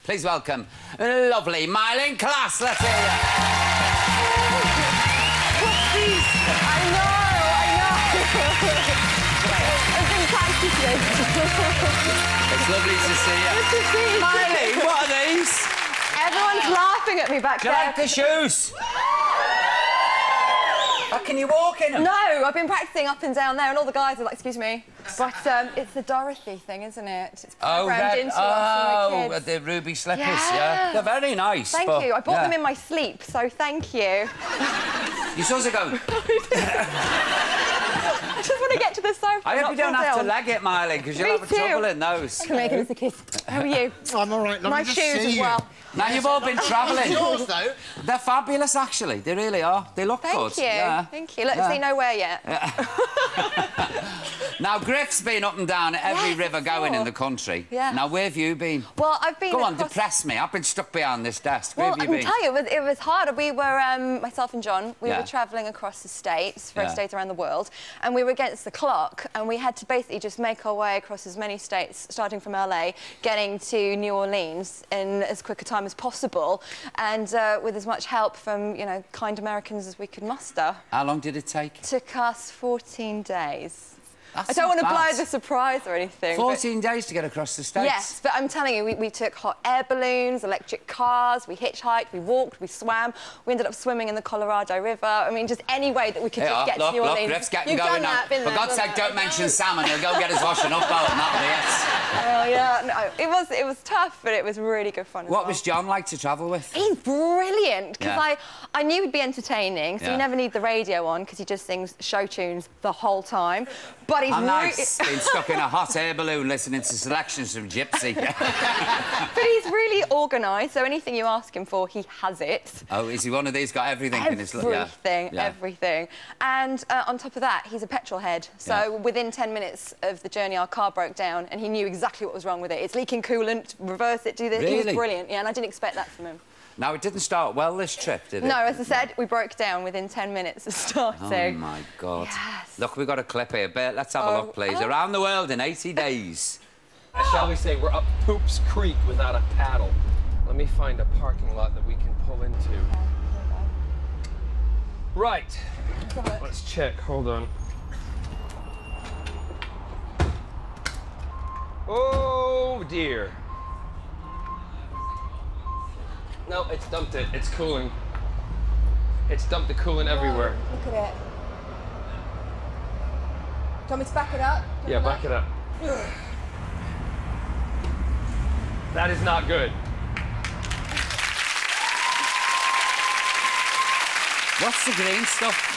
Please welcome lovely Myleene Klass. Let's hear you. What's these? I know. I've been practicing. It's lovely to see you. Good to see you. Myleene, what are these? Everyone's laughing at me back Do you there. like the shoes? Can you walk in them? No, I've been practicing up and down there, and all the guys are like, excuse me. But it's the Dorothy thing, isn't it? It's programmed into us and the kids. The ruby slippers, yeah. They're very nice. Thank you. I bought them in my sleep, so thank you. You're supposed to go... I just want to get to the sofa. I hope you don't have to leg it, Myleene, because you'll have trouble in those. Come here, give us a kiss. How are you? I'm all right. My shoes as well. Now, you've all been travelling. Yours, though. They're fabulous, actually. They really are. They look good. Thank you. Yeah. Thank you. Let's see nowhere yet. Now, Griff's been up and down every river going in the country. Yeah. Now, where have you been? Well, I've been Go on, depress me. I've been stuck behind this desk. Where have you been? I'll tell you, it was hard. We were, myself and John, we were travelling across the States, first states around the world, and we were against the clock, and we had to basically just make our way across as many states, starting from LA, getting to New Orleans in as quick a time as possible, and with as much help from, you know, kind Americans as we could muster. How long did it take? It took us 14 days. That's I don't want to not blow bad. the surprise or anything. 14 days to get across the States? Yes, but I'm telling you, we took hot air balloons, electric cars, we hitchhiked, we walked, we swam. We ended up swimming in the Colorado River. I mean, just any way that we could just get to New Orleans. Griff's getting You've going done now. that, been For there, God's done sake, that. don't mention salmon. He'll go and get his washing up boat and that'll be it. Well, yeah, no, it was tough, but it was really good fun as well. What was John like to travel with? He's brilliant, because I knew he'd be entertaining, so you never need the radio on, because he just sings show tunes the whole time. But he's really... been stuck in a hot air balloon listening to selections from Gypsy. But he's really organised, so anything you ask him for, he has it. Oh, is he one of these, got everything in his... Everything. And on top of that, he's a petrol head. So within 10 minutes of the journey, our car broke down, and he knew exactly what was wrong with it. It's leaking coolant, reverse it, do this. Really? He was brilliant, yeah, and I didn't expect that from him. Now, it didn't start well, this trip, did it? No, as I said, we broke down within 10 minutes of starting. Oh, my God. Yes. Look, we've got a clip here. Let's have a look, please. Around the world in 80 days. Shall we say we're up Poops Creek without a paddle. Let me find a parking lot that we can pull into. Right. Let's check. Hold on. Oh, dear. No, it's dumped it. It's cooling. It's dumped the coolant everywhere. Look at it. Do you want me to back it up? Yeah, back it up. That is not good. What's the green stuff?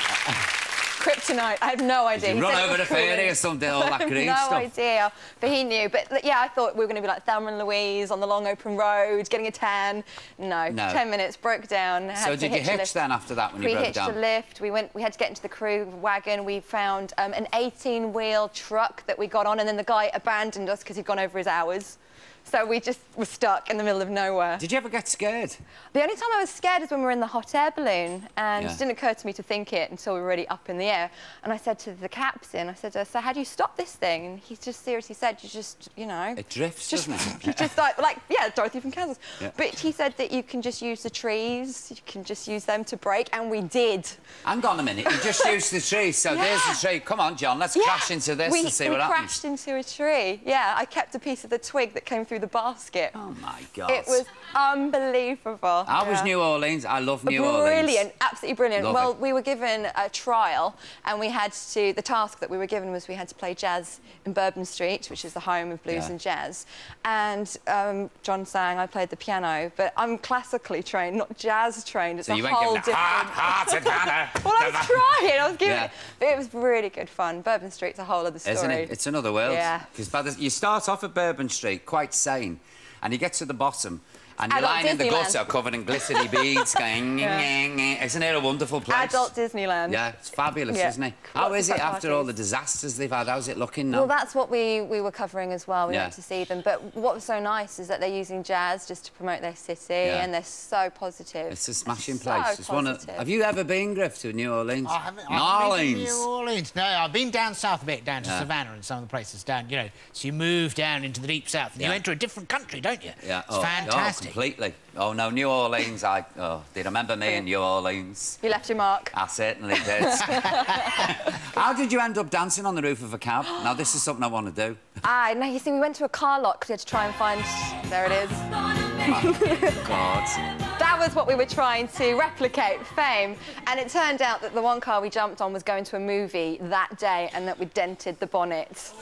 Kryptonite. I have no idea. Did you run over the ferry or something, all that green stuff? No idea. But he knew. But yeah, I thought we were going to be like Thelma and Louise on the long open road, getting a tan. No. 10 minutes, broke down. So did you hitch then after that when you broke down? We hitched a lift. We had to get into the crew wagon. We found an 18-wheel truck that we got on, and then the guy abandoned us because he'd gone over his hours. So we just were stuck in the middle of nowhere. Did you ever get scared? The only time I was scared is when we were in the hot air balloon, and it didn't occur to me to think it until we were already up in the air. And I said to the captain, I said, so how do you stop this thing? And he just seriously said, you just, you know... It drifts, doesn't it? You just like, yeah, Dorothy from Kansas. Yeah. But he said that you can just use the trees, you can just use them to brake, and we did. Hang on a minute, you just used the trees, so there's the tree. Come on, John, let's crash into this and see what happens. We crashed into a tree, yeah. I kept a piece of the twig that came through the basket. Oh, my God. It was unbelievable. How was New Orleans? I love New Orleans. Brilliant, absolutely brilliant. Love it. We were given a trial, and we had to... The task that we were given was we had to play jazz in Bourbon Street, which is the home of blues and jazz. And John sang, I played the piano, but I'm classically trained, not jazz trained. It's so a you whole went different... Well, I was trying. I was giving it... But it was really good fun. Bourbon Street's a whole other story. Isn't it? It's another world. Yeah. Because you start off at Bourbon Street quite sane, and you get to the bottom, And you're lying in the gutter covered in glistery beads going... Isn't it a wonderful place? Adult Disneyland. Yeah, it's fabulous, isn't it? How is it after all the disasters they've had? How's it looking now? Well, that's what we were covering as well. We went to see them. But what was so nice is that they're using jazz just to promote their city, and they're so positive. It's a smashing place. It's one of... Have you ever been, Griff, to New Orleans? I haven't been to New Orleans. No, I've been down south a bit, down to Savannah and some of the places down, you know. So you move down into the deep south and you enter a different country, don't you? Yeah. It's fantastic. Oh, completely. Oh, no, New Orleans, they remember me in New Orleans. You left your mark. I certainly did. How did you end up dancing on the roof of a cab? Now, this is something I want to do. No, you see, we went to a car lot because we had to try and find... There it is. Oh, God. That was what we were trying to replicate, fame. And it turned out that the one car we jumped on was going to a movie that day and that we dented the bonnet.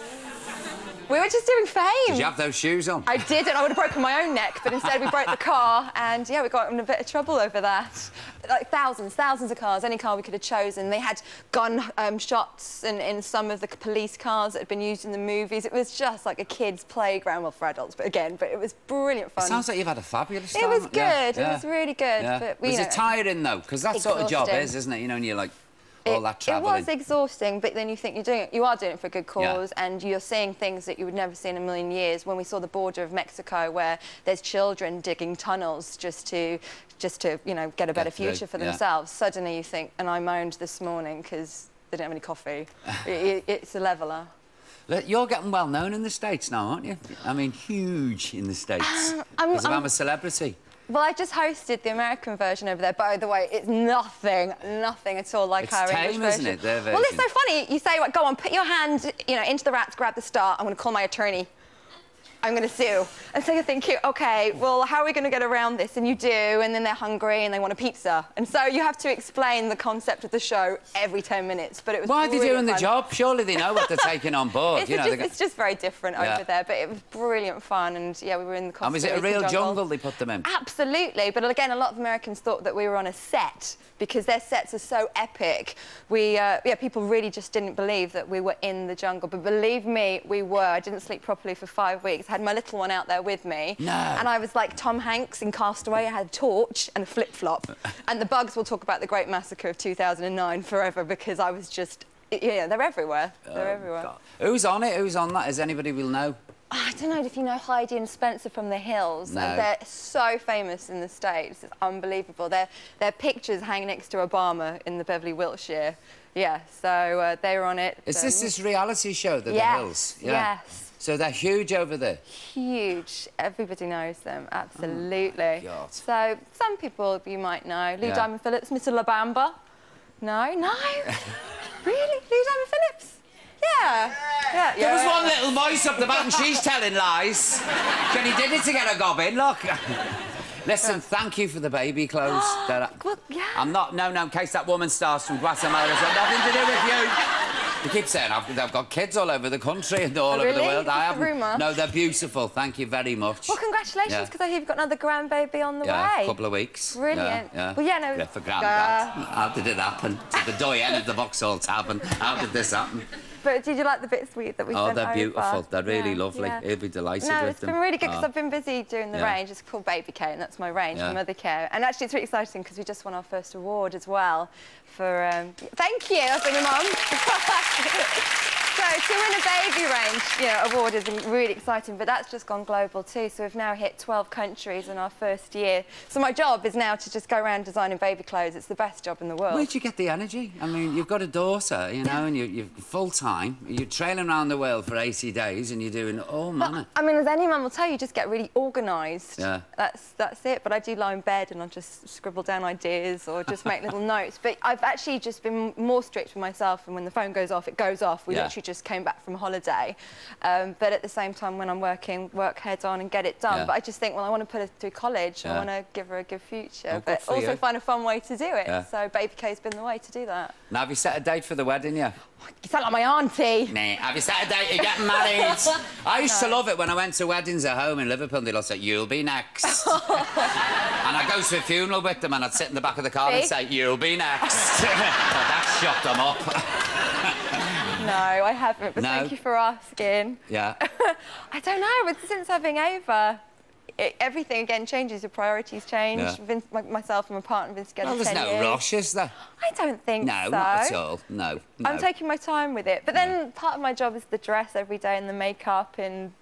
We were just doing fame. Did you have those shoes on? I didn't. I would have broken my own neck, but instead we broke the car, and yeah, we got in a bit of trouble over that. Like thousands of cars, any car we could have chosen. They had gun shots in some of the police cars that had been used in the movies. It was just like a kid's playground, well, for adults, but it was brilliant fun. It sounds like you've had a fabulous time. It was good. Yeah. It was really good. Yeah. But, was it tiring, though? Because that sort of job is, isn't it? You know, and you're like... all that travelling. It was exhausting, but then you think you are doing it for a good cause, and you're seeing things that you would never see in a million years. When we saw the border of Mexico, where there's children digging tunnels just to you know, get a better future for themselves, suddenly you think, and I moaned this morning because they didn't have any coffee. It's a leveller. You're getting well known in the States now, aren't you? I mean, huge in the States. Because I'm a celebrity. Well, I just hosted the American version over there. By the way, it's nothing at all like our English version. Isn't it, their version? Well, it's so funny. You say, go on, put your hand, you know, into the rats, grab the star. I'm going to call my attorney. I'm going to sue. And so you're thinking, OK, well, how are we going to get around this? And you do, and then they're hungry and they want a pizza. And so you have to explain the concept of the show every 10 minutes. But it was Why are they doing the job? Surely they know what they're taking on board. It's just very different over there, but it was brilliant fun. And, yeah, we were in the And was it a real jungle they put them in? Absolutely. But, again, a lot of Americans thought that we were on a set because their sets are so epic. People really just didn't believe that we were in the jungle. But believe me, we were. I didn't sleep properly for 5 weeks. I had my little one out there with me. No. And I was like Tom Hanks in Castaway. I had a torch and a flip-flop. And the bugs will talk about the Great Massacre of 2009 forever because I was just... Yeah, they're everywhere. They're everywhere. God. Who's on it? Who's on that? Is anybody will know? I don't know if you know Heidi and Spencer from The Hills. No. And they're so famous in the States. It's unbelievable. Their pictures hang next to Obama in the Beverly, Wiltshire. Yeah, so they were on it. Is this reality show, The Hills? Yeah. Yes. So they're huge over there? Huge. Everybody knows them, absolutely. Oh, God. So some people you might know. Lou Diamond Phillips, Mr. La Bamba. No? No? Really? Lou Diamond Phillips? Yeah. There was one little voice up the back and she's telling lies. Jenny did it to get her gob in, look. Listen, thank you for the baby clothes. Well, yeah. I'm not... No, in case that woman starts from Guatemala, it's got nothing to do with you. You keep saying I've got kids all over the country and all over the world. I haven't. Rumour? No, they're beautiful. Thank you very much. Well, congratulations, because I hear you've got another grandbaby on the way. Yeah, a couple of weeks. Brilliant. Yeah. Well, yeah, no... Yeah, for Grandad. How did it happen? To the doyen of the Vauxhall Tavern. How did this happen? But did you like the bits that we sent over? Oh, they're beautiful. They're really lovely. He'll be delighted with them. No, it's been really good because I've been busy doing the range. It's called Baby Care, and that's my range, for mother care. And actually, it's really exciting because we just won our first award as well for... Thank you. I've been a mum. So to win a baby range, award is really exciting, but that's just gone global too. So we've now hit 12 countries in our first year. So my job is now to just go around designing baby clothes. It's the best job in the world. Where'd you get the energy? I mean, you've got a daughter, you know, and you're full-time. You're trailing around the world for 80 days and you're doing all manner. I mean, as any mum will tell you, just get really organised. Yeah. That's it. But I do lie in bed and I'll just scribble down ideas or just make little notes. But I've actually just been more strict with myself, and when the phone goes off, it goes off. We literally just came back from holiday. But at the same time, when I'm working, work head on and get it done. But I just think, well, I want to put her through college. I want to give her a good future, but also find a fun way to do it. So Baby K's been the way to do that. Now, have you set a date for the wedding yet? You sound like my auntie. Nah, have you set a date? You're getting married. I used to love it when I went to weddings at home in Liverpool. They'd all say, "You'll be next." And I'd go to a funeral with them and I'd sit in the back of the car and say, "You'll be next." That shut them up. No, I haven't, but thank you for asking. Yeah. I don't know, but since I've been over, everything again changes. Your priorities change. Yeah. Vince, myself and my partner Vince together. Well, there's 10 no years. rush, is there? I don't think so. No, not at all. No, no. I'm taking my time with it. But then part of my job is the dress every day and the makeup, and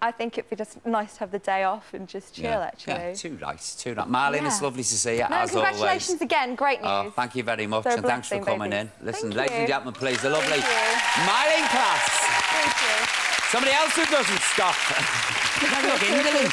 I think it'd be just nice to have the day off and just chill, actually. Yeah, too nice, too nice. Myleene, it's lovely to see you, as congratulations always. again, great news. Oh, thank you very much, So and thanks for coming babies. in. Listen, Thank ladies and you. gentlemen, please, the lovely Thank Myleene Klass. Thank you. Somebody else who doesn't stop. Look, indolent.